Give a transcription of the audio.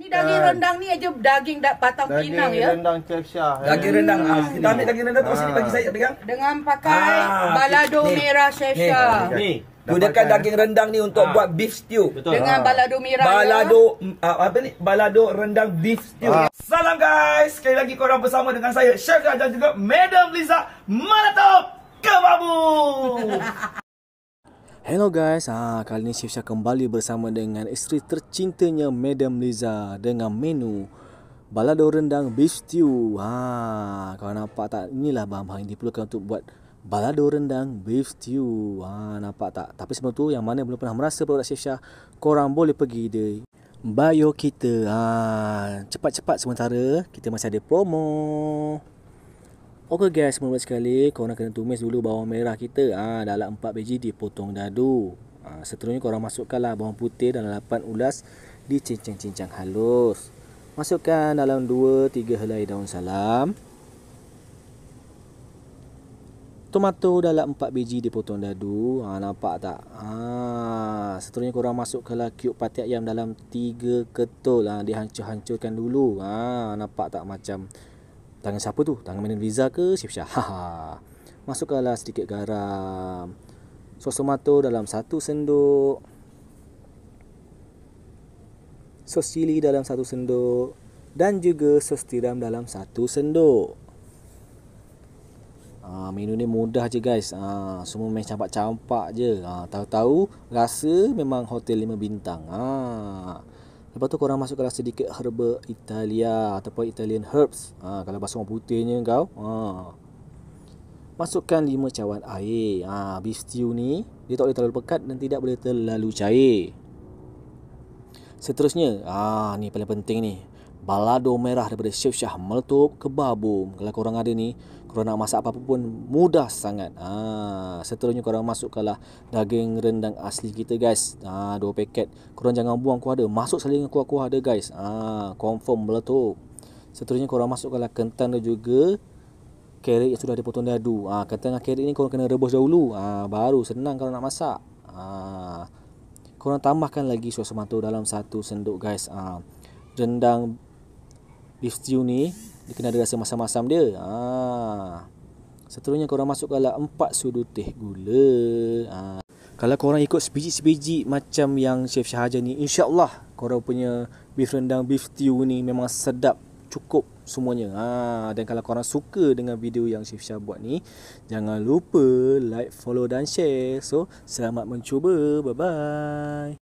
Ni daging rendang ni aja daging patang pinang ya. Daging rendang Chef Syah. Daging rendang. Kita ambil daging rendang tu sini bagi saya pegang. Dengan pakai balado ni. merah Chef Syah. Ni. Gunakan daging rendang ni untuk buat beef stew. Betul. Dengan balado merah. Apa ni? Balado rendang beef stew. Salam guys. Sekali lagi korang bersama dengan saya Chef Syah dan juga Madam Liza Meletup Kebabu. Hello guys, kali ni Chef Syah kembali bersama dengan isteri tercintanya Madam Liza dengan menu balado rendang beef stew. Kau nampak tak? Inilah bahan-bahan yang diperlukan untuk buat balado rendang beef stew. Nampak tak? Tapi sebelum tu, yang mana belum pernah merasa produk Chef Syah, korang boleh pergi di bio kita. Cepat-cepat sementara kita masih ada promo. Okey guys, mula sekali korang kena tumis dulu bawang merah kita dalam 4 biji dipotong dadu. Seterusnya korang masukkanlah bawang putih dalam 8 ulas dicincang-cincang halus. Masukkan dalam 2-3 helai daun salam. Tomato dalam 4 biji dipotong dadu. Nampak tak? Seterusnya korang masukkanlah cube patik ayam dalam 3 ketul. Dihancur-hancurkan dulu. Nampak tak macam tangan siapa tu? Tangan Madam Liza ke Chef Syah? Masukkanlah sedikit garam. Sos tomato dalam 1 sendok. Sos cili dalam 1 sendok. Dan juga sos tiram dalam 1 sendok. Menu ni mudah je guys. Semua main campak-campak je. Tahu-tahu rasa memang hotel 5 bintang. Lepas tu korang masukkanlah sedikit herba Italia ataupun Italian herbs. Kalau bahasa orang putihnya kau. Masukkan 5 cawan air. Beef stew ni dia tak boleh terlalu pekat dan tidak boleh terlalu cair. Seterusnya, ni paling penting ni. Balado merah daripada Chef Syah Meletup Kebabu. Kalau korang ada ni, korang nak masak apa-apa pun mudah sangat. Seterusnya korang masukkanlah daging rendang asli kita guys. 2 paket. Korang jangan buang kuah dia. Masuk saling kuah-kuah dia guys. Confirm meletup. Seterusnya korang masukkanlah kentang dan juga carrot yang sudah dipotong dadu. Kentang dan carrot ni korang kena rebus dahulu. Baru senang kalau nak masak. Korang tambahkan lagi sos tomato dalam 1 sendok guys. Rendang beef stew ni dia kena ada rasa masam-masam dia. Seterusnya korang masukkanlah 4 sudu teh gula. Kalau korang ikut sebiji-sebiji macam yang Chef Syah ajar ni, insya-Allah korang punya beef rendang beef stew ni memang sedap, cukup semuanya. Dan kalau korang suka dengan video yang Chef Syah buat ni, jangan lupa like, follow dan share. So, selamat mencuba. Bye-bye.